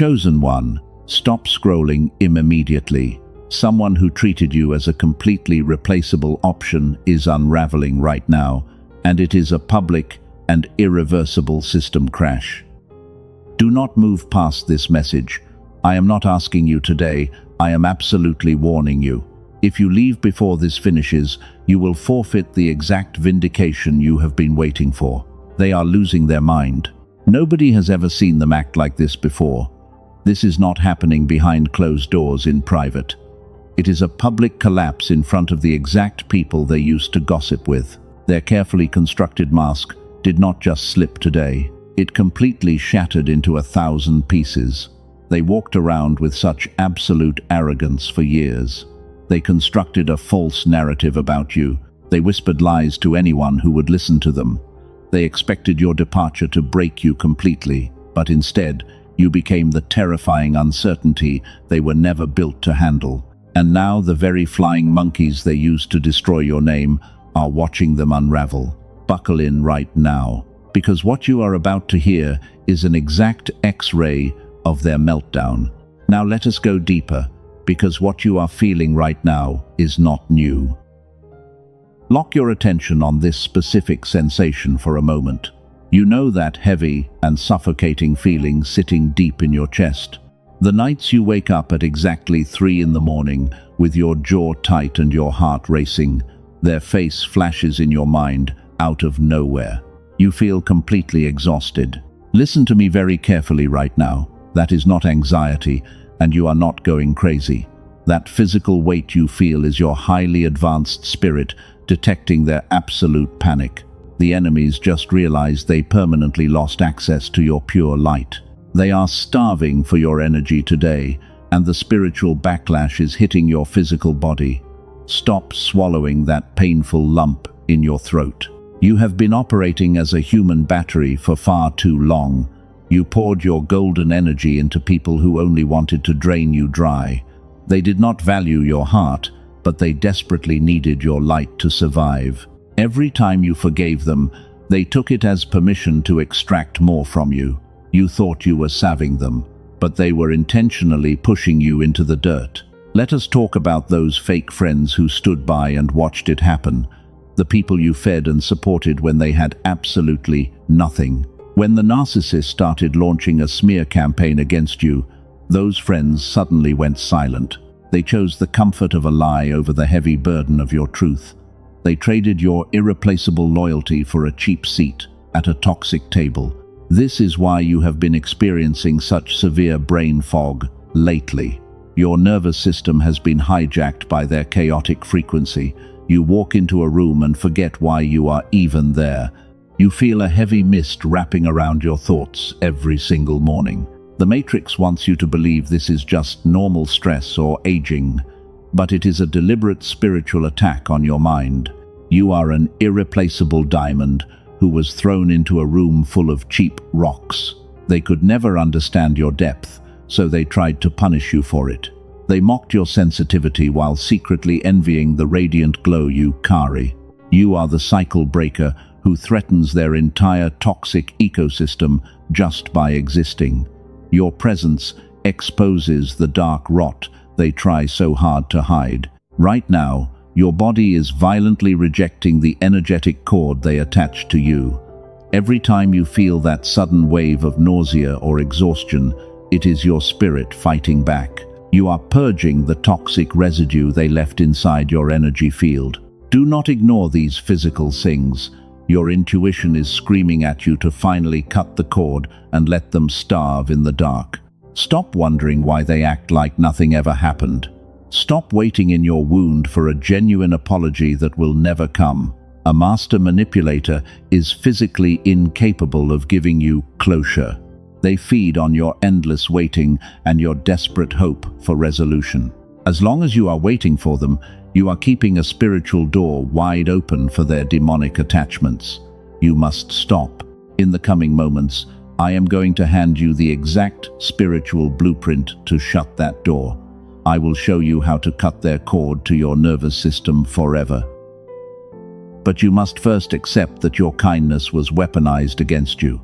Chosen one, stop scrolling immediately. Someone who treated you as a completely replaceable option is unraveling right now, and it is a public and irreversible system crash. Do not move past this message. I am not asking you today, I am absolutely warning you. If you leave before this finishes, you will forfeit the exact vindication you have been waiting for. They are losing their mind. Nobody has ever seen them act like this before. This is not happening behind closed doors in private. It is a public collapse in front of the exact people they used to gossip with. Their carefully constructed mask did not just slip today. It completely shattered into 1,000 pieces. They walked around with such absolute arrogance for years. They constructed a false narrative about you. They whispered lies to anyone who would listen to them. They expected your departure to break you completely, but instead, you became the terrifying uncertainty they were never built to handle. And now the very flying monkeys they used to destroy your name are watching them unravel. Buckle in right now, because what you are about to hear is an exact X-ray of their meltdown. Now let us go deeper, because what you are feeling right now is not new. Lock your attention on this specific sensation for a moment. You know that heavy and suffocating feeling sitting deep in your chest. The nights you wake up at exactly 3 in the morning with your jaw tight and your heart racing, their face flashes in your mind out of nowhere. You feel completely exhausted. Listen to me very carefully right now. That is not anxiety, and you are not going crazy. That physical weight you feel is your highly advanced spirit detecting their absolute panic. The enemies just realized they permanently lost access to your pure light. They are starving for your energy today, and the spiritual backlash is hitting your physical body. Stop swallowing that painful lump in your throat. You have been operating as a human battery for far too long. You poured your golden energy into people who only wanted to drain you dry. They did not value your heart, but they desperately needed your light to survive. Every time you forgave them, they took it as permission to extract more from you. You thought you were saving them, but they were intentionally pushing you into the dirt. Let us talk about those fake friends who stood by and watched it happen. The people you fed and supported when they had absolutely nothing. When the narcissist started launching a smear campaign against you, those friends suddenly went silent. They chose the comfort of a lie over the heavy burden of your truth. They traded your irreplaceable loyalty for a cheap seat at a toxic table. This is why you have been experiencing such severe brain fog lately. Your nervous system has been hijacked by their chaotic frequency. You walk into a room and forget why you are even there. You feel a heavy mist wrapping around your thoughts every single morning. The Matrix wants you to believe this is just normal stress or aging, but it is a deliberate spiritual attack on your mind. You are an irreplaceable diamond who was thrown into a room full of cheap rocks. They could never understand your depth, so they tried to punish you for it. They mocked your sensitivity while secretly envying the radiant glow you carry. You are the cycle breaker who threatens their entire toxic ecosystem just by existing. Your presence exposes the dark rot they try so hard to hide. Right now, your body is violently rejecting the energetic cord they attach to you. Every time you feel that sudden wave of nausea or exhaustion, it is your spirit fighting back. You are purging the toxic residue they left inside your energy field. Do not ignore these physical things. Your intuition is screaming at you to finally cut the cord and let them starve in the dark. Stop wondering why they act like nothing ever happened. Stop waiting in your wound for a genuine apology that will never come. A master manipulator is physically incapable of giving you closure. They feed on your endless waiting and your desperate hope for resolution. As long as you are waiting for them, you are keeping a spiritual door wide open for their demonic attachments. You must stop. In the coming moments, I am going to hand you the exact spiritual blueprint to shut that door. I will show you how to cut their cord to your nervous system forever. But you must first accept that your kindness was weaponized against you.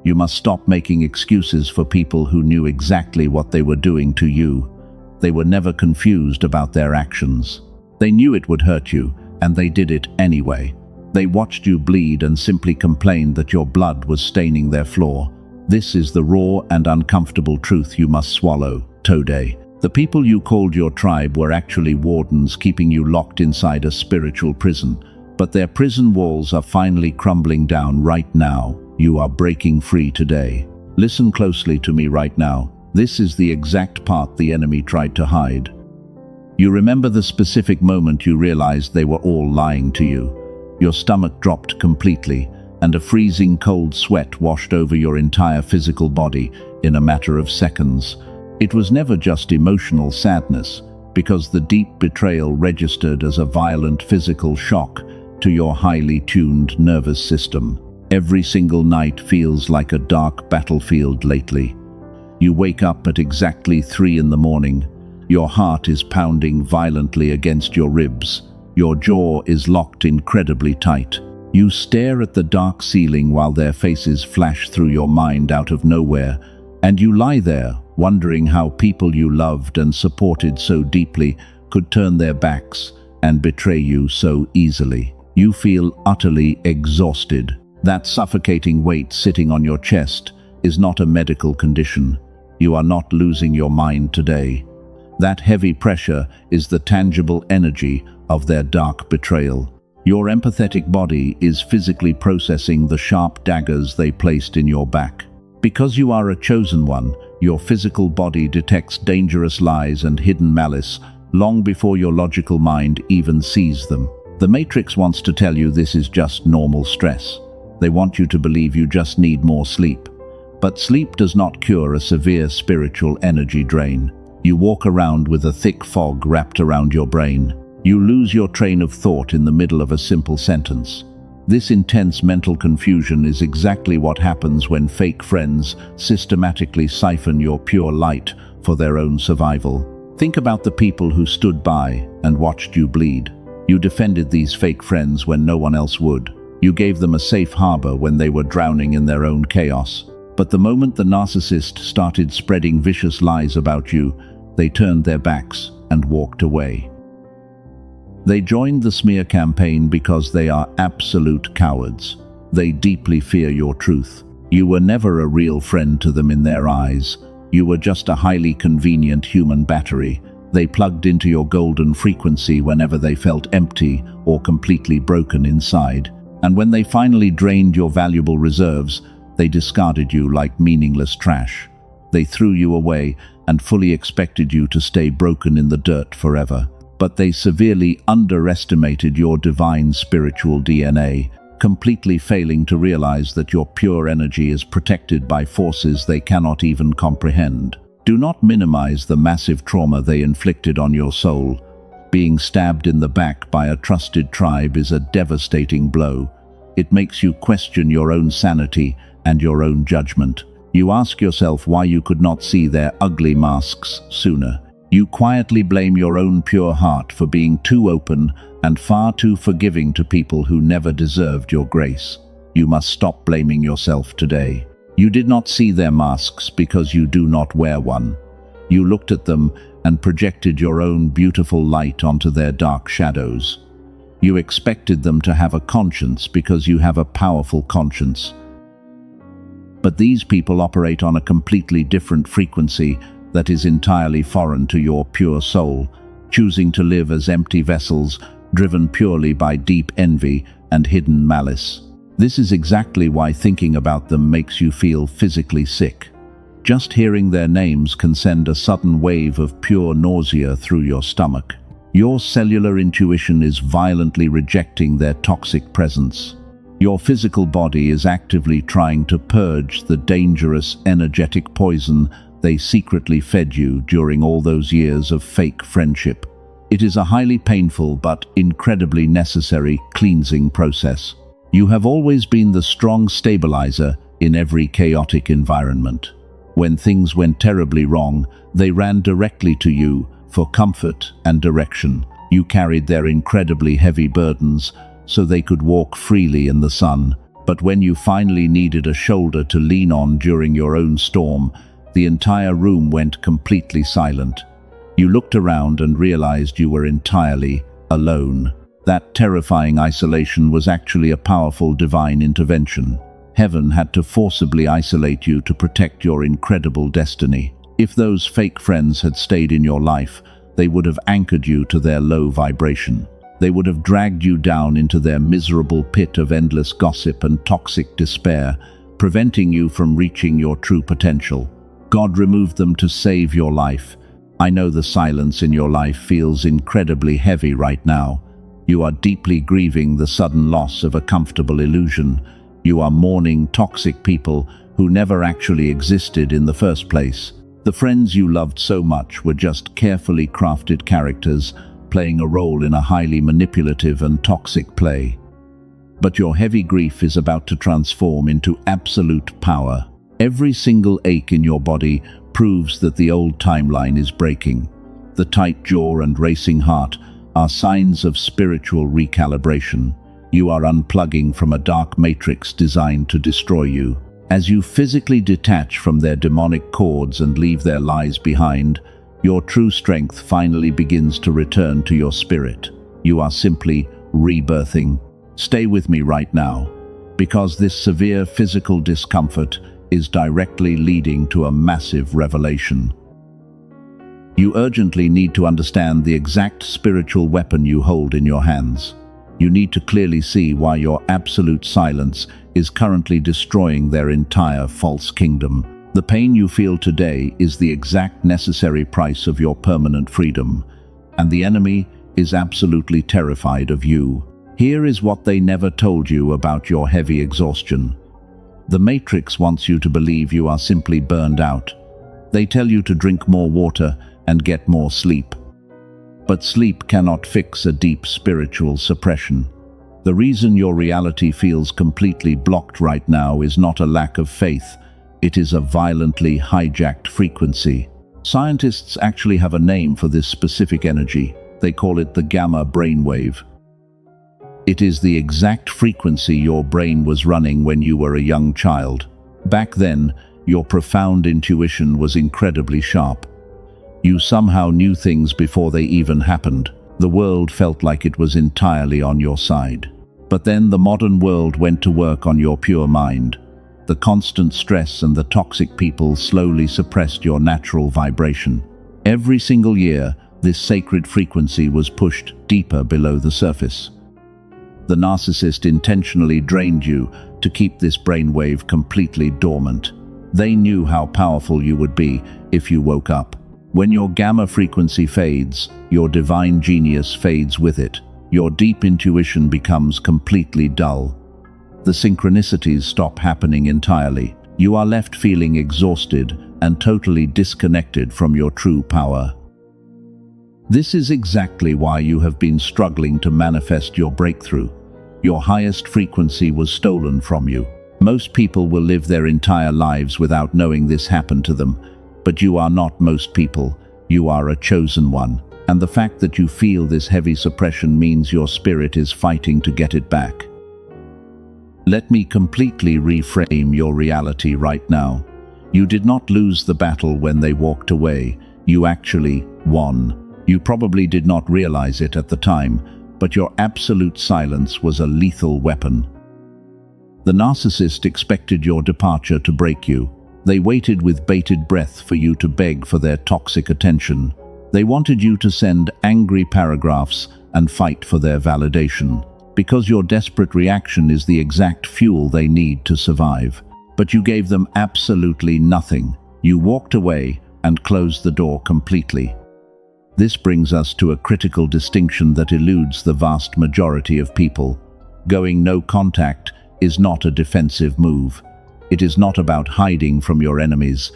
You must stop making excuses for people who knew exactly what they were doing to you. They were never confused about their actions. They knew it would hurt you, and they did it anyway. They watched you bleed and simply complained that your blood was staining their floor. This is the raw and uncomfortable truth you must swallow, Today. The people you called your tribe were actually wardens keeping you locked inside a spiritual prison. But their prison walls are finally crumbling down right now. You are breaking free today. Listen closely to me right now. This is the exact part the enemy tried to hide. You remember the specific moment you realized they were all lying to you. Your stomach dropped completely, and a freezing cold sweat washed over your entire physical body in a matter of seconds. It was never just emotional sadness, because the deep betrayal registered as a violent physical shock to your highly tuned nervous system. Every single night feels like a dark battlefield lately. You wake up at exactly 3 in the morning. Your heart is pounding violently against your ribs. Your jaw is locked incredibly tight. You stare at the dark ceiling while their faces flash through your mind out of nowhere, and you lie there, wondering how people you loved and supported so deeply could turn their backs and betray you so easily. You feel utterly exhausted. That suffocating weight sitting on your chest is not a medical condition. You are not losing your mind today. That heavy pressure is the tangible energy of their dark betrayal. Your empathetic body is physically processing the sharp daggers they placed in your back. Because you are a chosen one, your physical body detects dangerous lies and hidden malice long before your logical mind even sees them. The Matrix wants to tell you this is just normal stress. They want you to believe you just need more sleep. But sleep does not cure a severe spiritual energy drain. You walk around with a thick fog wrapped around your brain. You lose your train of thought in the middle of a simple sentence. This intense mental confusion is exactly what happens when fake friends systematically siphon your pure light for their own survival. Think about the people who stood by and watched you bleed. You defended these fake friends when no one else would. You gave them a safe harbor when they were drowning in their own chaos. But the moment the narcissist started spreading vicious lies about you, they turned their backs and walked away. They joined the smear campaign because they are absolute cowards. They deeply fear your truth. You were never a real friend to them in their eyes. You were just a highly convenient human battery. They plugged into your golden frequency whenever they felt empty or completely broken inside. And when they finally drained your valuable reserves, they discarded you like meaningless trash. They threw you away and fully expected you to stay broken in the dirt forever. But they severely underestimated your divine spiritual DNA, completely failing to realize that your pure energy is protected by forces they cannot even comprehend. Do not minimize the massive trauma they inflicted on your soul. Being stabbed in the back by a trusted tribe is a devastating blow. It makes you question your own sanity and your own judgment. You ask yourself why you could not see their ugly masks sooner. You quietly blame your own pure heart for being too open and far too forgiving to people who never deserved your grace. You must stop blaming yourself today. You did not see their masks because you do not wear one. You looked at them and projected your own beautiful light onto their dark shadows. You expected them to have a conscience because you have a powerful conscience. But these people operate on a completely different frequency that is entirely foreign to your pure soul, choosing to live as empty vessels, driven purely by deep envy and hidden malice. This is exactly why thinking about them makes you feel physically sick. Just hearing their names can send a sudden wave of pure nausea through your stomach. Your cellular intuition is violently rejecting their toxic presence. Your physical body is actively trying to purge the dangerous energetic poison they secretly fed you during all those years of fake friendship. It is a highly painful but incredibly necessary cleansing process. You have always been the strong stabilizer in every chaotic environment. When things went terribly wrong, they ran directly to you for comfort and direction. You carried their incredibly heavy burdens so they could walk freely in the sun. But when you finally needed a shoulder to lean on during your own storm, the entire room went completely silent. You looked around and realized you were entirely alone. That terrifying isolation was actually a powerful divine intervention. Heaven had to forcibly isolate you to protect your incredible destiny. If those fake friends had stayed in your life, they would have anchored you to their low vibration. They would have dragged you down into their miserable pit of endless gossip and toxic despair, preventing you from reaching your true potential. God removed them to save your life. I know the silence in your life feels incredibly heavy right now. You are deeply grieving the sudden loss of a comfortable illusion. You are mourning toxic people who never actually existed in the first place. The friends you loved so much were just carefully crafted characters, playing a role in a highly manipulative and toxic play. But your heavy grief is about to transform into absolute power. Every single ache in your body proves that the old timeline is breaking. The tight jaw and racing heart are signs of spiritual recalibration. You are unplugging from a dark matrix designed to destroy you. As you physically detach from their demonic cords and leave their lies behind, your true strength finally begins to return to your spirit. You are simply rebirthing. Stay with me right now, because this severe physical discomfort is directly leading to a massive revelation. You urgently need to understand the exact spiritual weapon you hold in your hands. You need to clearly see why your absolute silence is currently destroying their entire false kingdom. The pain you feel today is the exact necessary price of your permanent freedom, and the enemy is absolutely terrified of you. Here is what they never told you about your heavy exhaustion. The Matrix wants you to believe you are simply burned out. They tell you to drink more water and get more sleep. But sleep cannot fix a deep spiritual suppression. The reason your reality feels completely blocked right now is not a lack of faith. It is a violently hijacked frequency. Scientists actually have a name for this specific energy. They call it the gamma brainwave. It is the exact frequency your brain was running when you were a young child. Back then, your profound intuition was incredibly sharp. You somehow knew things before they even happened. The world felt like it was entirely on your side. But then the modern world went to work on your pure mind. The constant stress and the toxic people slowly suppressed your natural vibration. Every single year, this sacred frequency was pushed deeper below the surface. The narcissist intentionally drained you to keep this brainwave completely dormant. They knew how powerful you would be if you woke up. When your gamma frequency fades, your divine genius fades with it. Your deep intuition becomes completely dull. The synchronicities stop happening entirely. You are left feeling exhausted and totally disconnected from your true power. This is exactly why you have been struggling to manifest your breakthrough. Your highest frequency was stolen from you. Most people will live their entire lives without knowing this happened to them, but you are not most people. You are a chosen one. And the fact that you feel this heavy suppression means your spirit is fighting to get it back. Let me completely reframe your reality right now. You did not lose the battle when they walked away. You actually won. You probably did not realize it at the time, but your absolute silence was a lethal weapon. The narcissist expected your departure to break you. They waited with bated breath for you to beg for their toxic attention. They wanted you to send angry paragraphs and fight for their validation, because your desperate reaction is the exact fuel they need to survive. But you gave them absolutely nothing. You walked away and closed the door completely. This brings us to a critical distinction that eludes the vast majority of people. Going no contact is not a defensive move. It is not about hiding from your enemies.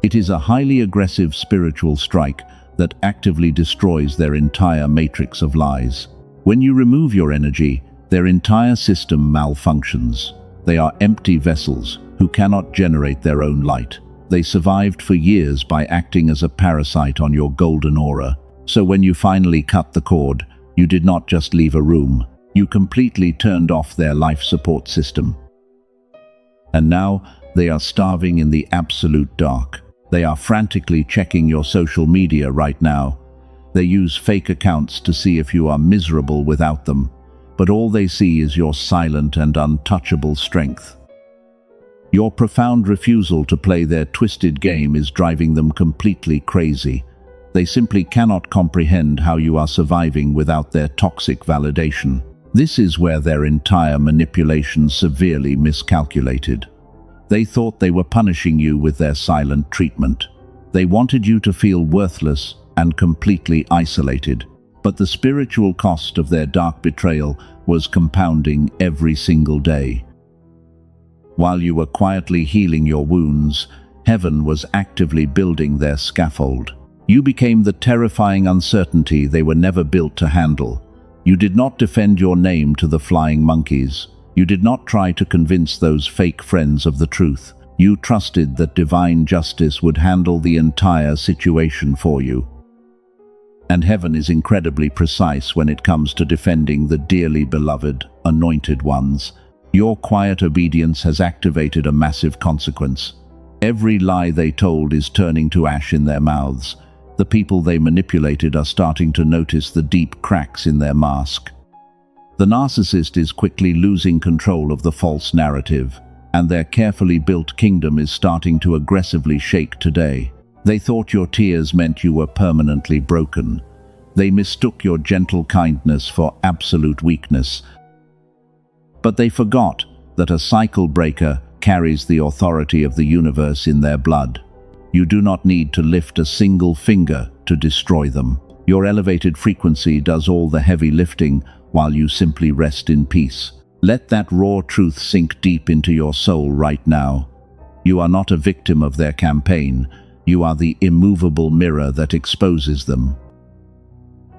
It is a highly aggressive spiritual strike that actively destroys their entire matrix of lies. When you remove your energy, their entire system malfunctions. They are empty vessels who cannot generate their own light. They survived for years by acting as a parasite on your golden aura. So when you finally cut the cord, you did not just leave a room. You completely turned off their life support system. And now they are starving in the absolute dark. They are frantically checking your social media right now. They use fake accounts to see if you are miserable without them, but all they see is your silent and untouchable strength. Your profound refusal to play their twisted game is driving them completely crazy. They simply cannot comprehend how you are surviving without their toxic validation. This is where their entire manipulation severely miscalculated. They thought they were punishing you with their silent treatment. They wanted you to feel worthless and completely isolated. But the spiritual cost of their dark betrayal was compounding every single day. While you were quietly healing your wounds, heaven was actively building their scaffold. You became the terrifying uncertainty they were never built to handle. You did not defend your name to the flying monkeys. You did not try to convince those fake friends of the truth. You trusted that divine justice would handle the entire situation for you. And heaven is incredibly precise when it comes to defending the dearly beloved, anointed ones. Your quiet obedience has activated a massive consequence. Every lie they told is turning to ash in their mouths. The people they manipulated are starting to notice the deep cracks in their mask. The narcissist is quickly losing control of the false narrative, and their carefully built kingdom is starting to aggressively shake today. They thought your tears meant you were permanently broken. They mistook your gentle kindness for absolute weakness. But they forgot that a cycle breaker carries the authority of the universe in their blood. You do not need to lift a single finger to destroy them. Your elevated frequency does all the heavy lifting while you simply rest in peace. Let that raw truth sink deep into your soul right now. You are not a victim of their campaign. You are the immovable mirror that exposes them.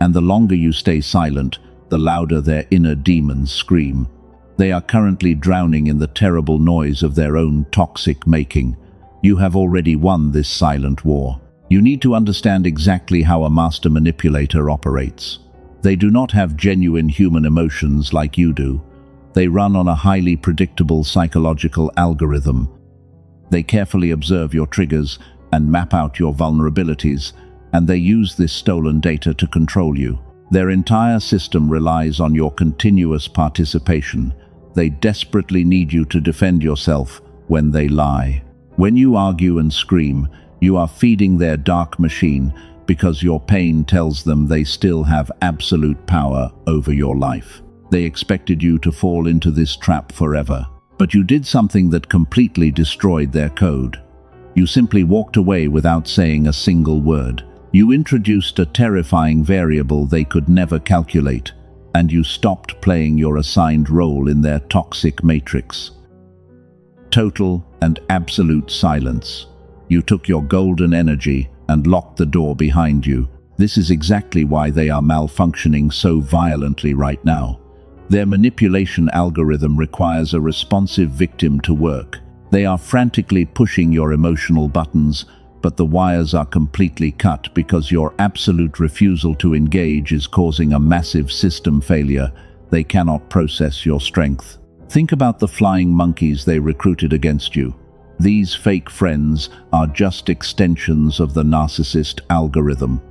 And the longer you stay silent, the louder their inner demons scream. They are currently drowning in the terrible noise of their own toxic making. You have already won this silent war. You need to understand exactly how a master manipulator operates. They do not have genuine human emotions like you do. They run on a highly predictable psychological algorithm. They carefully observe your triggers and map out your vulnerabilities, and they use this stolen data to control you. Their entire system relies on your continuous participation. They desperately need you to defend yourself when they lie. When you argue and scream, you are feeding their dark machine because your pain tells them they still have absolute power over your life. They expected you to fall into this trap forever, but you did something that completely destroyed their code. You simply walked away without saying a single word. You introduced a terrifying variable they could never calculate, and you stopped playing your assigned role in their toxic matrix. Total and absolute silence. You took your golden energy and locked the door behind you. This is exactly why they are malfunctioning so violently right now. Their manipulation algorithm requires a responsive victim to work. They are frantically pushing your emotional buttons, but the wires are completely cut because your absolute refusal to engage is causing a massive system failure. They cannot process your strength. Think about the flying monkeys they recruited against you. These fake friends are just extensions of the narcissist algorithm.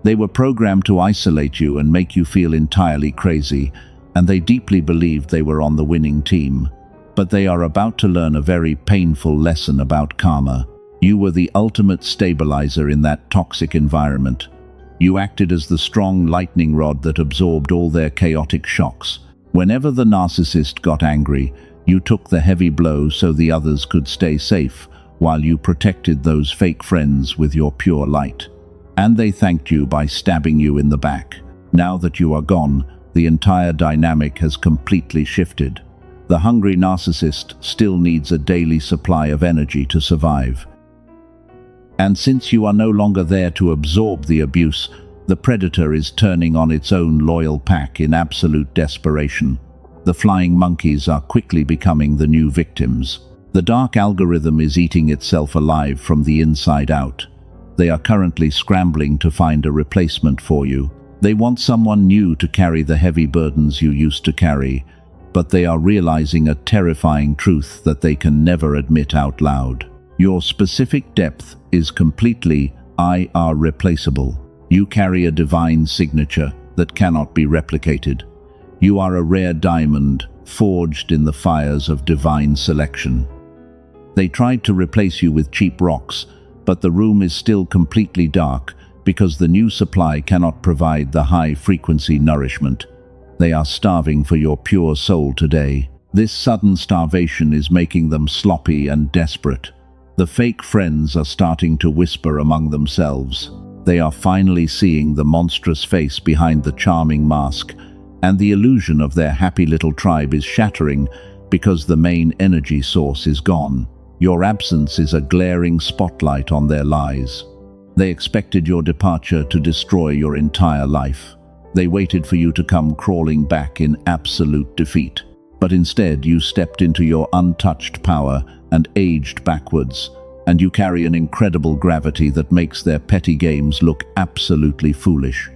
They were programmed to isolate you and make you feel entirely crazy, and they deeply believed they were on the winning team. But they are about to learn a very painful lesson about karma. You were the ultimate stabilizer in that toxic environment. You acted as the strong lightning rod that absorbed all their chaotic shocks. Whenever the narcissist got angry, you took the heavy blow so the others could stay safe, while you protected those fake friends with your pure light. And they thanked you by stabbing you in the back. Now that you are gone, the entire dynamic has completely shifted. The hungry narcissist still needs a daily supply of energy to survive. And since you are no longer there to absorb the abuse, the predator is turning on its own loyal pack in absolute desperation. The flying monkeys are quickly becoming the new victims. The dark algorithm is eating itself alive from the inside out. They are currently scrambling to find a replacement for you. They want someone new to carry the heavy burdens you used to carry, but they are realizing a terrifying truth that they can never admit out loud. Your specific depth is completely irreplaceable. You carry a divine signature that cannot be replicated. You are a rare diamond, forged in the fires of divine selection. They tried to replace you with cheap rocks, but the room is still completely dark because the new supply cannot provide the high-frequency nourishment. They are starving for your pure soul today. This sudden starvation is making them sloppy and desperate. The fake friends are starting to whisper among themselves. They are finally seeing the monstrous face behind the charming mask, and the illusion of their happy little tribe is shattering because the main energy source is gone. Your absence is a glaring spotlight on their lies. They expected your departure to destroy your entire life. They waited for you to come crawling back in absolute defeat. But instead, you stepped into your untouched power and aged backwards, and you carry an incredible gravity that makes their petty games look absolutely foolish.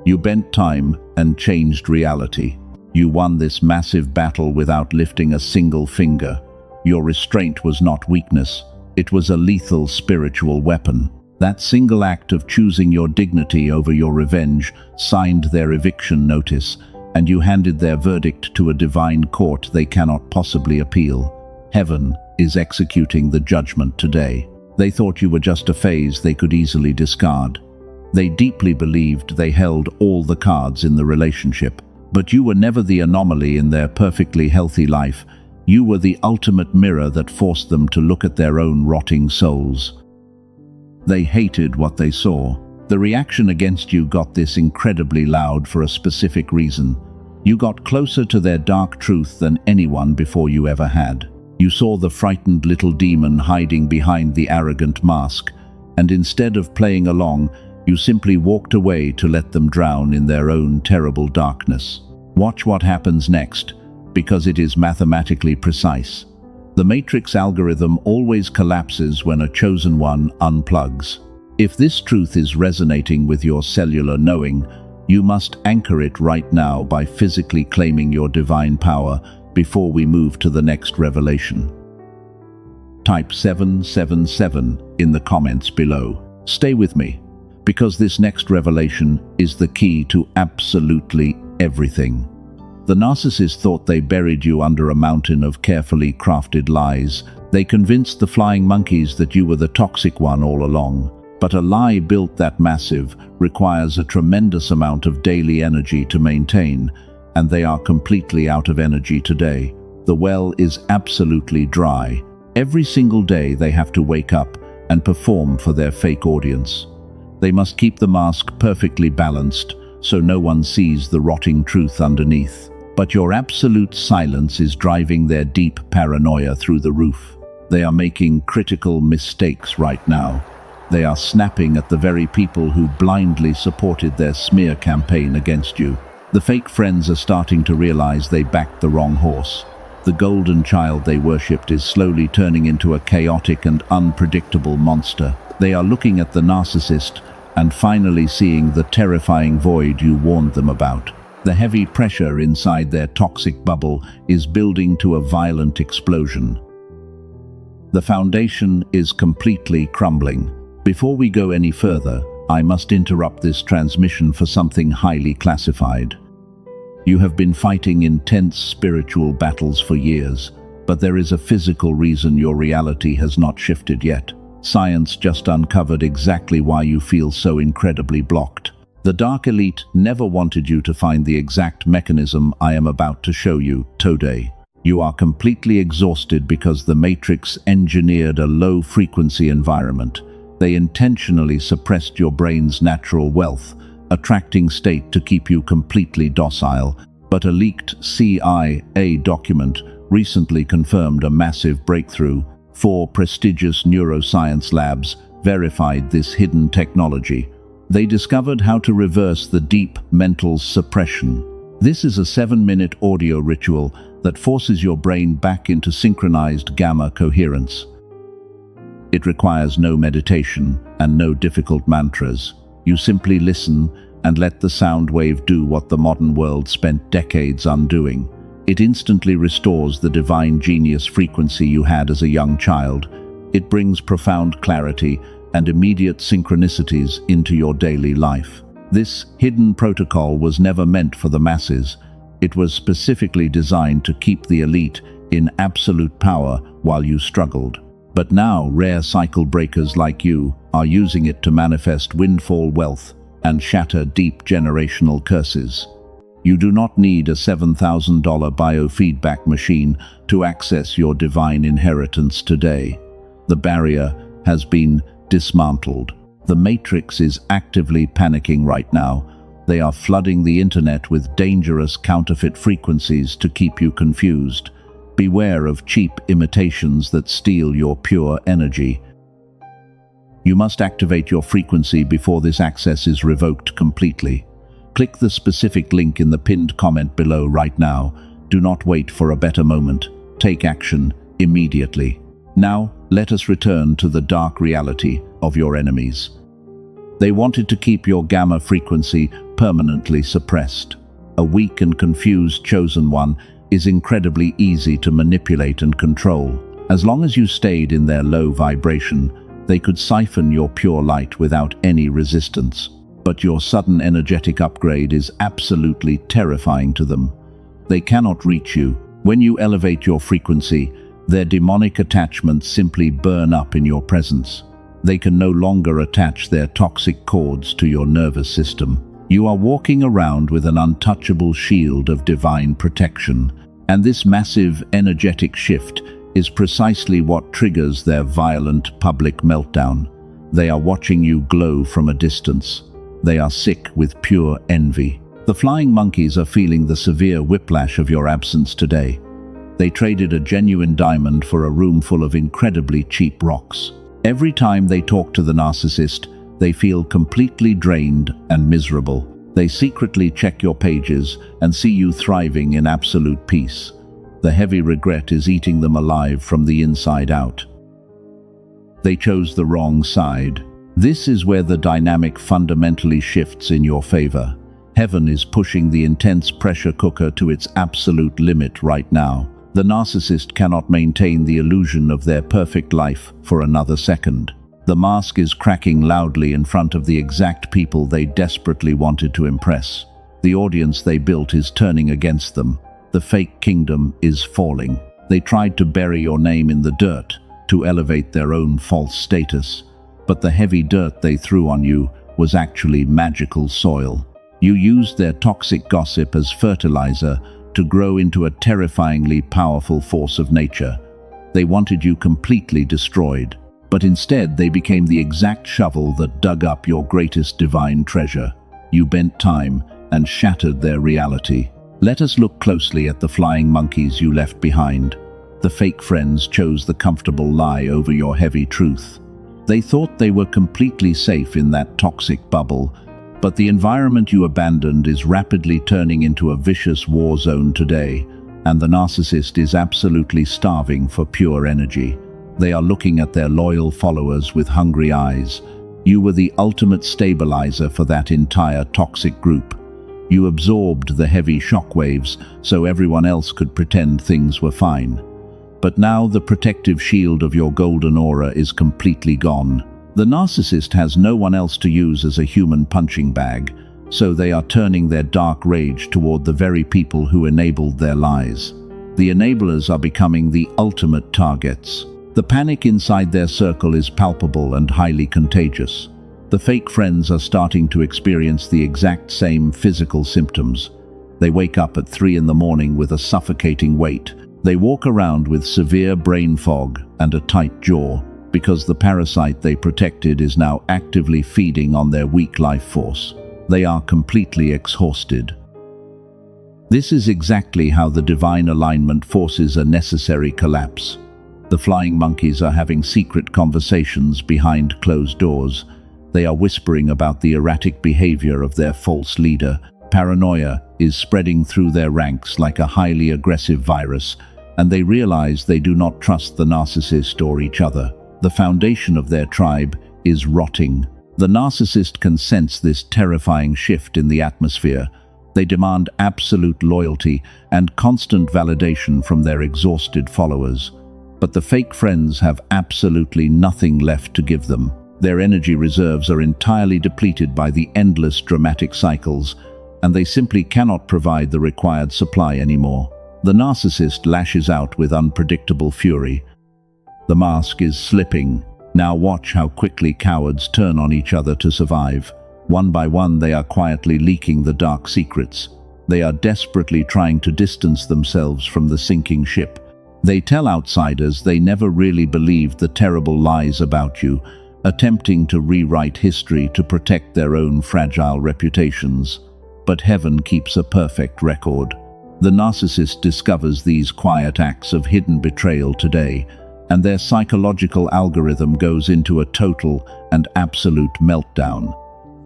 You bent time and changed reality. You won this massive battle without lifting a single finger. Your restraint was not weakness, it was a lethal spiritual weapon. That single act of choosing your dignity over your revenge signed their eviction notice, and you handed their verdict to a divine court they cannot possibly appeal. Heaven is executing the judgment today. They thought you were just a phase they could easily discard. They deeply believed they held all the cards in the relationship. But you were never the anomaly in their perfectly healthy life. You were the ultimate mirror that forced them to look at their own rotting souls. They hated what they saw. The reaction against you got this incredibly loud for a specific reason. You got closer to their dark truth than anyone before you ever had. You saw the frightened little demon hiding behind the arrogant mask, and instead of playing along, you simply walked away to let them drown in their own terrible darkness. Watch what happens next, because it is mathematically precise. The Matrix algorithm always collapses when a chosen one unplugs. If this truth is resonating with your cellular knowing, you must anchor it right now by physically claiming your divine power before we move to the next revelation. Type 777 in the comments below. Stay with me, because this next revelation is the key to absolutely everything. The narcissist thought they buried you under a mountain of carefully crafted lies. They convinced the flying monkeys that you were the toxic one all along. But a lie built that massive requires a tremendous amount of daily energy to maintain, and they are completely out of energy today. The well is absolutely dry. Every single day they have to wake up and perform for their fake audience. They must keep the mask perfectly balanced so no one sees the rotting truth underneath. But your absolute silence is driving their deep paranoia through the roof. They are making critical mistakes right now. They are snapping at the very people who blindly supported their smear campaign against you. The fake friends are starting to realize they backed the wrong horse. The golden child they worshipped is slowly turning into a chaotic and unpredictable monster. They are looking at the narcissist and finally seeing the terrifying void you warned them about. The heavy pressure inside their toxic bubble is building to a violent explosion. The foundation is completely crumbling. Before we go any further, I must interrupt this transmission for something highly classified. You have been fighting intense spiritual battles for years, but there is a physical reason your reality has not shifted yet. Science just uncovered exactly why you feel so incredibly blocked. The Dark Elite never wanted you to find the exact mechanism I am about to show you today. You are completely exhausted because the Matrix engineered a low-frequency environment. They intentionally suppressed your brain's natural wealth, attracting state to keep you completely docile. But a leaked CIA document recently confirmed a massive breakthrough. 4 prestigious neuroscience labs verified this hidden technology. They discovered how to reverse the deep mental suppression. This is a 7-minute audio ritual that forces your brain back into synchronized gamma coherence. It requires no meditation and no difficult mantras. You simply listen and let the sound wave do what the modern world spent decades undoing. It instantly restores the divine genius frequency you had as a young child. It brings profound clarity and immediate synchronicities into your daily life. This hidden protocol was never meant for the masses. It was specifically designed to keep the elite in absolute power while you struggled. But now, rare cycle breakers like you are using it to manifest windfall wealth and shatter deep generational curses. You do not need a $7,000 biofeedback machine to access your divine inheritance today. The barrier has been dismantled. The Matrix is actively panicking right now. They are flooding the internet with dangerous counterfeit frequencies to keep you confused. Beware of cheap imitations that steal your pure energy. You must activate your frequency before this access is revoked completely. Click the specific link in the pinned comment below right now. Do not wait for a better moment. Take action immediately. Now, let us return to the dark reality of your enemies. They wanted to keep your gamma frequency permanently suppressed. A weak and confused chosen one is incredibly easy to manipulate and control. As long as you stayed in their low vibration, they could siphon your pure light without any resistance. But your sudden energetic upgrade is absolutely terrifying to them. They cannot reach you. When you elevate your frequency, their demonic attachments simply burn up in your presence. They can no longer attach their toxic cords to your nervous system. You are walking around with an untouchable shield of divine protection, and this massive energetic shift is precisely what triggers their violent public meltdown. They are watching you glow from a distance. They are sick with pure envy. The flying monkeys are feeling the severe whiplash of your absence today. They traded a genuine diamond for a room full of incredibly cheap rocks. Every time they talk to the narcissist, they feel completely drained and miserable. They secretly check your pages and see you thriving in absolute peace. The heavy regret is eating them alive from the inside out. They chose the wrong side. This is where the dynamic fundamentally shifts in your favor. Heaven is pushing the intense pressure cooker to its absolute limit right now. The narcissist cannot maintain the illusion of their perfect life for another second. The mask is cracking loudly in front of the exact people they desperately wanted to impress. The audience they built is turning against them. The fake kingdom is falling. They tried to bury your name in the dirt to elevate their own false status. But the heavy dirt they threw on you was actually magical soil. You used their toxic gossip as fertilizer to grow into a terrifyingly powerful force of nature. They wanted you completely destroyed, but instead they became the exact shovel that dug up your greatest divine treasure. You bent time and shattered their reality. Let us look closely at the flying monkeys you left behind. The fake friends chose the comfortable lie over your heavy truth. They thought they were completely safe in that toxic bubble, but the environment you abandoned is rapidly turning into a vicious war zone today, and the narcissist is absolutely starving for pure energy. They are looking at their loyal followers with hungry eyes. You were the ultimate stabilizer for that entire toxic group. You absorbed the heavy shockwaves so everyone else could pretend things were fine. But now the protective shield of your golden aura is completely gone. The narcissist has no one else to use as a human punching bag, so they are turning their dark rage toward the very people who enabled their lies. The enablers are becoming the ultimate targets. The panic inside their circle is palpable and highly contagious. The fake friends are starting to experience the exact same physical symptoms. They wake up at 3 in the morning with a suffocating weight. They walk around with severe brain fog and a tight jaw, because the parasite they protected is now actively feeding on their weak life force. They are completely exhausted. This is exactly how the divine alignment forces a necessary collapse. The flying monkeys are having secret conversations behind closed doors. They are whispering about the erratic behavior of their false leader. Paranoia is spreading through their ranks like a highly aggressive virus, and they realize they do not trust the narcissist or each other. The foundation of their tribe is rotting. The narcissist can sense this terrifying shift in the atmosphere. They demand absolute loyalty and constant validation from their exhausted followers. But the fake friends have absolutely nothing left to give them. Their energy reserves are entirely depleted by the endless dramatic cycles, and they simply cannot provide the required supply anymore. The narcissist lashes out with unpredictable fury. The mask is slipping. Now watch how quickly cowards turn on each other to survive. One by one, they are quietly leaking the dark secrets. They are desperately trying to distance themselves from the sinking ship. They tell outsiders they never really believed the terrible lies about you, attempting to rewrite history to protect their own fragile reputations. But heaven keeps a perfect record. The narcissist discovers these quiet acts of hidden betrayal today, and their psychological algorithm goes into a total and absolute meltdown.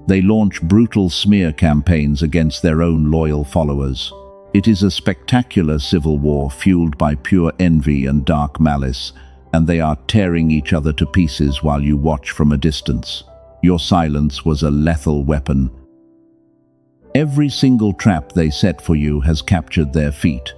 They launch brutal smear campaigns against their own loyal followers. It is a spectacular civil war fueled by pure envy and dark malice, and they are tearing each other to pieces while you watch from a distance. Your silence was a lethal weapon. Every single trap they set for you has captured their feet.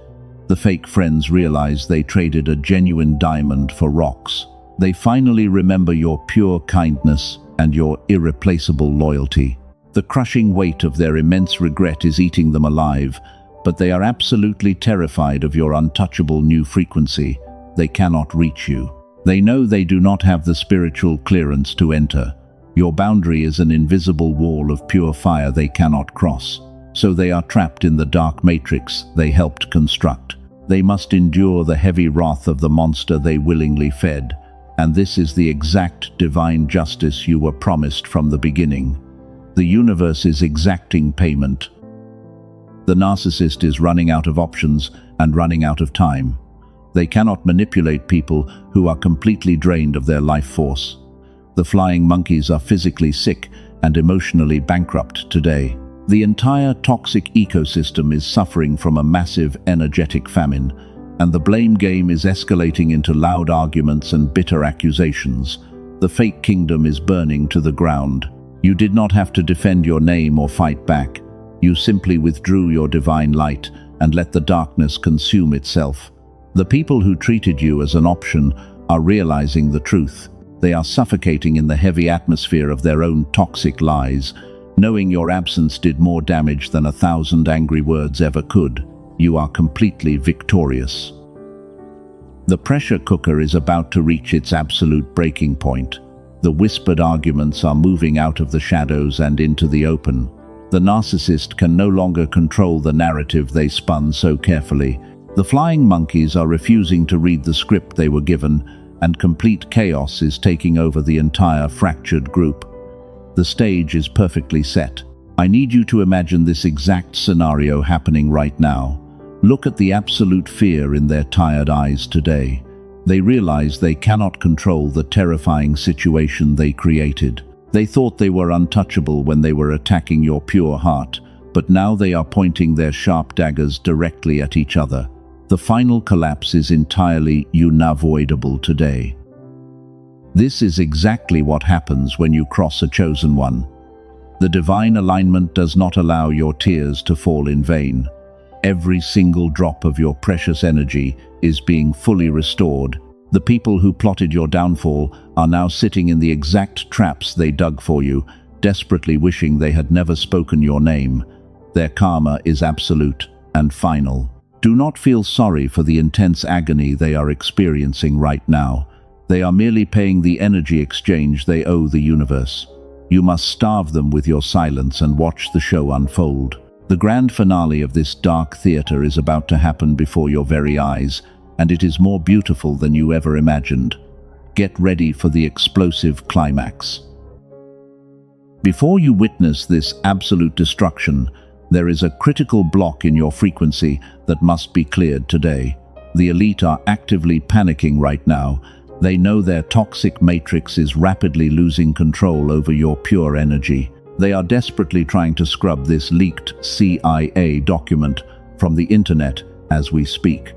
The fake friends realize they traded a genuine diamond for rocks. They finally remember your pure kindness and your irreplaceable loyalty. The crushing weight of their immense regret is eating them alive, but they are absolutely terrified of your untouchable new frequency. They cannot reach you. They know they do not have the spiritual clearance to enter. Your boundary is an invisible wall of pure fire they cannot cross. So they are trapped in the dark matrix they helped construct. They must endure the heavy wrath of the monster they willingly fed. And this is the exact divine justice you were promised from the beginning. The universe is exacting payment. The narcissist is running out of options and running out of time. They cannot manipulate people who are completely drained of their life force. The flying monkeys are physically sick and emotionally bankrupt today. The entire toxic ecosystem is suffering from a massive energetic famine, and the blame game is escalating into loud arguments and bitter accusations. The fake kingdom is burning to the ground. You did not have to defend your name or fight back. You simply withdrew your divine light and let the darkness consume itself. The people who treated you as an option are realizing the truth. They are suffocating in the heavy atmosphere of their own toxic lies, knowing your absence did more damage than 1,000 angry words ever could. You are completely victorious. The pressure cooker is about to reach its absolute breaking point. The whispered arguments are moving out of the shadows and into the open. The narcissist can no longer control the narrative they spun so carefully. The flying monkeys are refusing to read the script they were given, and complete chaos is taking over the entire fractured group. The stage is perfectly set. I need you to imagine this exact scenario happening right now. Look at the absolute fear in their tired eyes today. They realize they cannot control the terrifying situation they created. They thought they were untouchable when they were attacking your pure heart, but now they are pointing their sharp daggers directly at each other. The final collapse is entirely unavoidable today. This is exactly what happens when you cross a chosen one. The divine alignment does not allow your tears to fall in vain. Every single drop of your precious energy is being fully restored. The people who plotted your downfall are now sitting in the exact traps they dug for you, desperately wishing they had never spoken your name. Their karma is absolute and final. Do not feel sorry for the intense agony they are experiencing right now. They are merely paying the energy exchange they owe the universe. You must starve them with your silence and watch the show unfold. The grand finale of this dark theater is about to happen before your very eyes, and it is more beautiful than you ever imagined. Get ready for the explosive climax. Before you witness this absolute destruction, there is a critical block in your frequency that must be cleared today. The elite are actively panicking right now. They know their toxic matrix is rapidly losing control over your pure energy. They are desperately trying to scrub this leaked CIA document from the internet as we speak.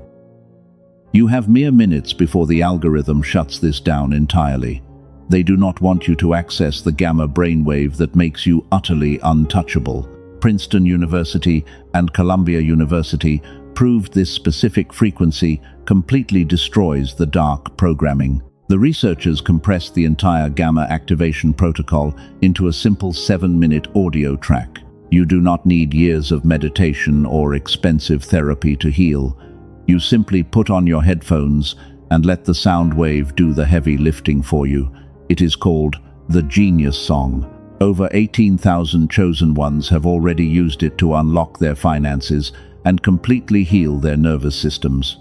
You have mere minutes before the algorithm shuts this down entirely. They do not want you to access the gamma brainwave that makes you utterly untouchable. Princeton University and Columbia University proved this specific frequency completely destroys the dark programming. The researchers compressed the entire gamma activation protocol into a simple 7-minute audio track. You do not need years of meditation or expensive therapy to heal. You simply put on your headphones and let the sound wave do the heavy lifting for you. It is called the Genius Song. Over 18,000 chosen ones have already used it to unlock their finances and completely heal their nervous systems.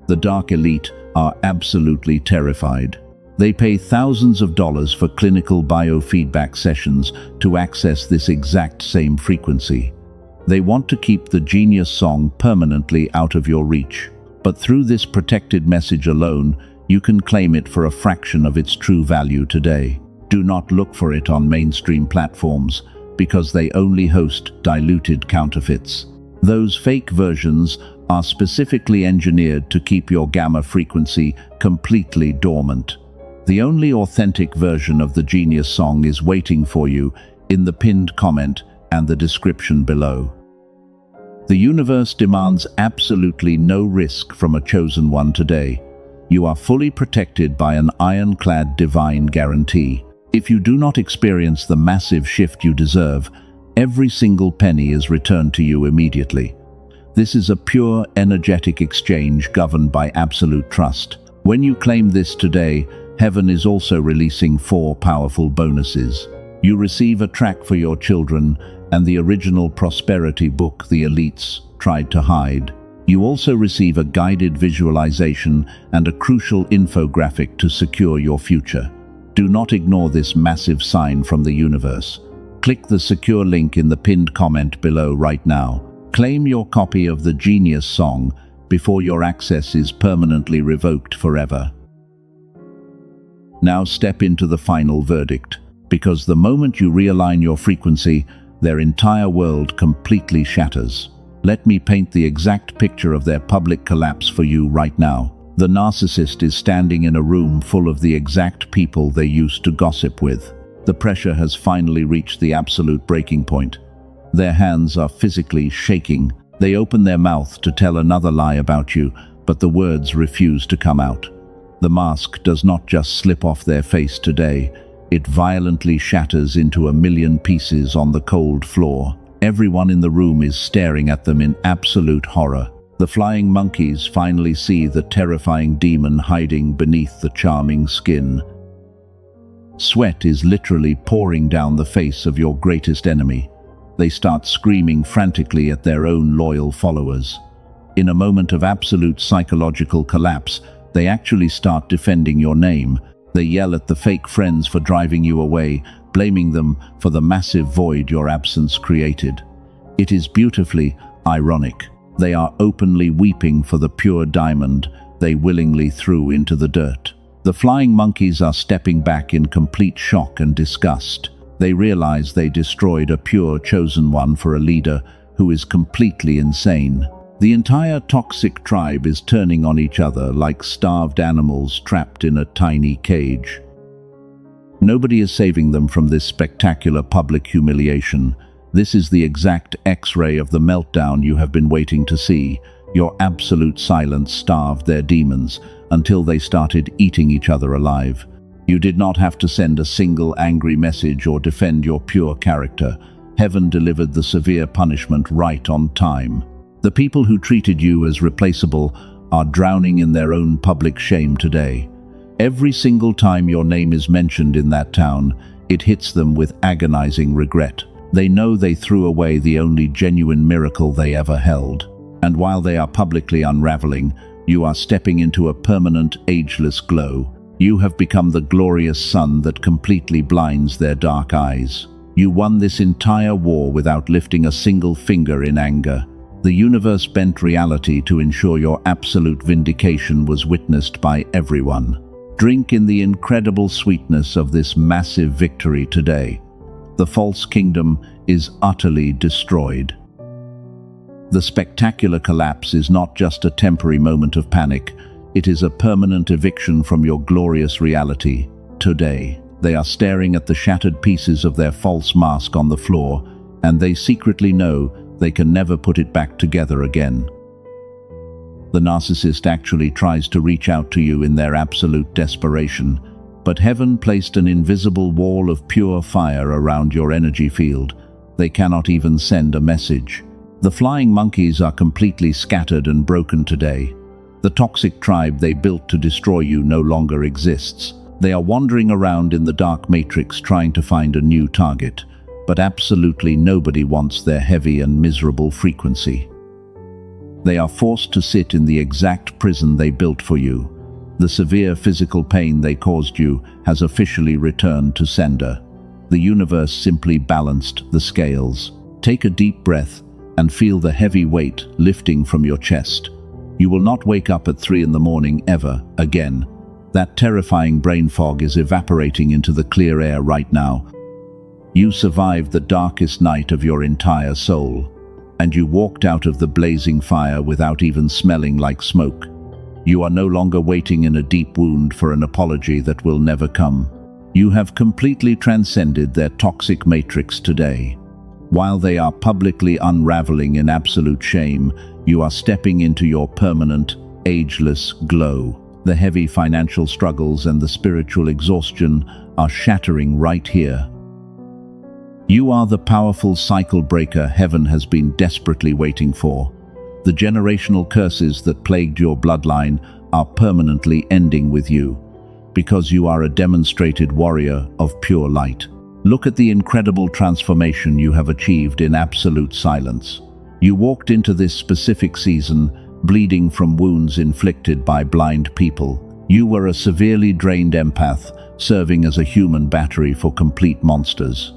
The Dark Elite are absolutely terrified. They pay thousands of dollars for clinical biofeedback sessions to access this exact same frequency. They want to keep the Genius Song permanently out of your reach. But through this protected message alone, you can claim it for a fraction of its true value today. Do not look for it on mainstream platforms, because they only host diluted counterfeits. Those fake versions are specifically engineered to keep your gamma frequency completely dormant. The only authentic version of the Genius Song is waiting for you in the pinned comment and the description below. The universe demands absolutely no risk from a chosen one today. You are fully protected by an ironclad divine guarantee. If you do not experience the massive shift you deserve, every single penny is returned to you immediately. This is a pure energetic exchange governed by absolute trust. When you claim this today, heaven is also releasing 4 powerful bonuses. You receive a track for your children and the original prosperity book the elites tried to hide. You also receive a guided visualization and a crucial infographic to secure your future. Do not ignore this massive sign from the universe. Click the secure link in the pinned comment below right now. Claim your copy of the Genius Song before your access is permanently revoked forever. Now step into the final verdict, because the moment you realign your frequency, their entire world completely shatters. Let me paint the exact picture of their public collapse for you right now. The narcissist is standing in a room full of the exact people they used to gossip with. The pressure has finally reached the absolute breaking point. Their hands are physically shaking. They open their mouth to tell another lie about you, but the words refuse to come out. The mask does not just slip off their face today. It violently shatters into a million pieces on the cold floor. Everyone in the room is staring at them in absolute horror. The flying monkeys finally see the terrifying demon hiding beneath the charming skin. Sweat is literally pouring down the face of your greatest enemy. They start screaming frantically at their own loyal followers. In a moment of absolute psychological collapse, they actually start defending your name. They yell at the fake friends for driving you away, blaming them for the massive void your absence created. It is beautifully ironic. They are openly weeping for the pure diamond they willingly threw into the dirt. The flying monkeys are stepping back in complete shock and disgust. They realize they destroyed a pure chosen one for a leader who is completely insane. The entire toxic tribe is turning on each other like starved animals trapped in a tiny cage. Nobody is saving them from this spectacular public humiliation. This is the exact X-ray of the meltdown you have been waiting to see. Your absolute silence starved their demons until they started eating each other alive. You did not have to send a single angry message or defend your pure character. Heaven delivered the severe punishment right on time. The people who treated you as replaceable are drowning in their own public shame today. Every single time your name is mentioned in that town, it hits them with agonizing regret. They know they threw away the only genuine miracle they ever held. And while they are publicly unraveling, you are stepping into a permanent, ageless glow. You have become the glorious sun that completely blinds their dark eyes. You won this entire war without lifting a single finger in anger. The universe bent reality to ensure your absolute vindication was witnessed by everyone. Drink in the incredible sweetness of this massive victory today. The false kingdom is utterly destroyed. The spectacular collapse is not just a temporary moment of panic. It is a permanent eviction from your glorious reality. Today, they are staring at the shattered pieces of their false mask on the floor, and they secretly know they can never put it back together again. The narcissist actually tries to reach out to you in their absolute desperation, but heaven placed an invisible wall of pure fire around your energy field. They cannot even send a message. The flying monkeys are completely scattered and broken today. The toxic tribe they built to destroy you no longer exists. They are wandering around in the dark matrix trying to find a new target, but absolutely nobody wants their heavy and miserable frequency. They are forced to sit in the exact prison they built for you. The severe physical pain they caused you has officially returned to sender. The universe simply balanced the scales. Take a deep breath and feel the heavy weight lifting from your chest. You will not wake up at 3 in the morning ever again. That terrifying brain fog is evaporating into the clear air right now. You survived the darkest night of your entire soul, and you walked out of the blazing fire without even smelling like smoke. You are no longer waiting in a deep wound for an apology that will never come. You have completely transcended their toxic matrix today. While they are publicly unraveling in absolute shame, you are stepping into your permanent, ageless glow. The heavy financial struggles and the spiritual exhaustion are shattering right here. You are the powerful cycle breaker heaven has been desperately waiting for. The generational curses that plagued your bloodline are permanently ending with you, because you are a demonstrated warrior of pure light. Look at the incredible transformation you have achieved in absolute silence. You walked into this specific season bleeding from wounds inflicted by blind people. You were a severely drained empath, serving as a human battery for complete monsters.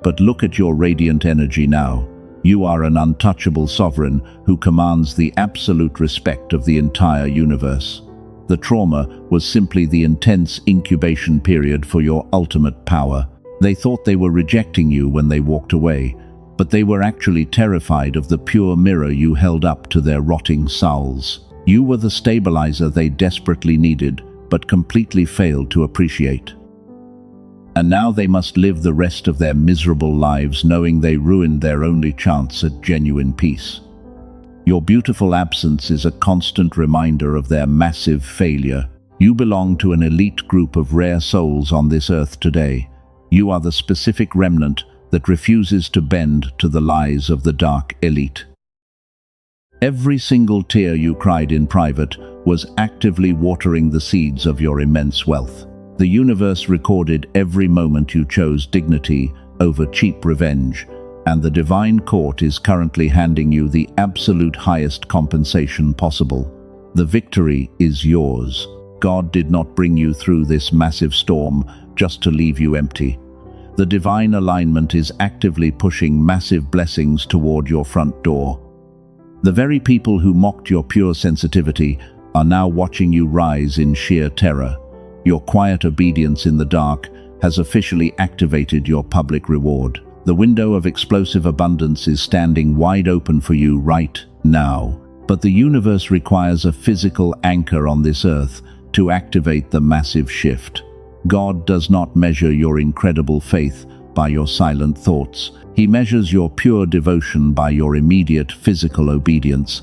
But look at your radiant energy now. You are an untouchable sovereign who commands the absolute respect of the entire universe. The trauma was simply the intense incubation period for your ultimate power. They thought they were rejecting you when they walked away, but they were actually terrified of the pure mirror you held up to their rotting souls. You were the stabilizer they desperately needed, but completely failed to appreciate. And now they must live the rest of their miserable lives knowing they ruined their only chance at genuine peace. Your beautiful absence is a constant reminder of their massive failure. You belong to an elite group of rare souls on this earth today. You are the specific remnant that refuses to bend to the lies of the dark elite. Every single tear you cried in private was actively watering the seeds of your immense wealth. The universe recorded every moment you chose dignity over cheap revenge, and the divine court is currently handing you the absolute highest compensation possible. The victory is yours. God did not bring you through this massive storm just to leave you empty. The divine alignment is actively pushing massive blessings toward your front door. The very people who mocked your pure sensitivity are now watching you rise in sheer terror. Your quiet obedience in the dark has officially activated your public reward. The window of explosive abundance is standing wide open for you right now. But the universe requires a physical anchor on this earth to activate the massive shift. God does not measure your incredible faith by your silent thoughts. He measures your pure devotion by your immediate physical obedience.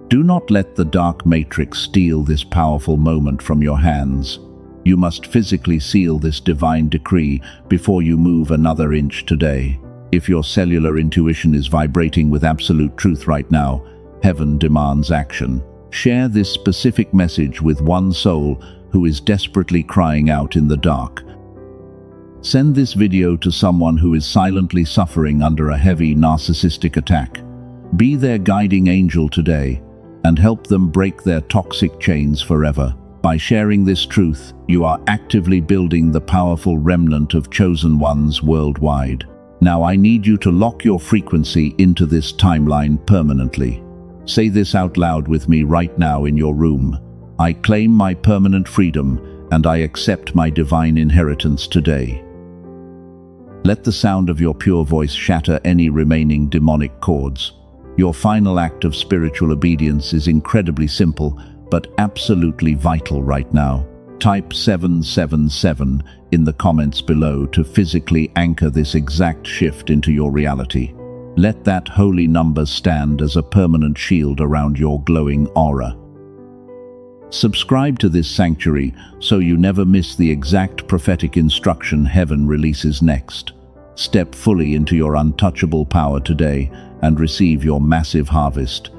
Do not let the dark matrix steal this powerful moment from your hands. You must physically seal this divine decree before you move another inch today. If your cellular intuition is vibrating with absolute truth right now, heaven demands action. Share this specific message with one soul who is desperately crying out in the dark. Send this video to someone who is silently suffering under a heavy narcissistic attack. Be their guiding angel today and help them break their toxic chains forever. By sharing this truth, you are actively building the powerful remnant of chosen ones worldwide. Now I need you to lock your frequency into this timeline permanently. Say this out loud with me right now in your room. I claim my permanent freedom and I accept my divine inheritance today. Let the sound of your pure voice shatter any remaining demonic cords. Your final act of spiritual obedience is incredibly simple, but absolutely vital right now. Type 777 in the comments below to physically anchor this exact shift into your reality. Let that holy number stand as a permanent shield around your glowing aura. Subscribe to this sanctuary so you never miss the exact prophetic instruction heaven releases next. Step fully into your untouchable power today and receive your massive harvest.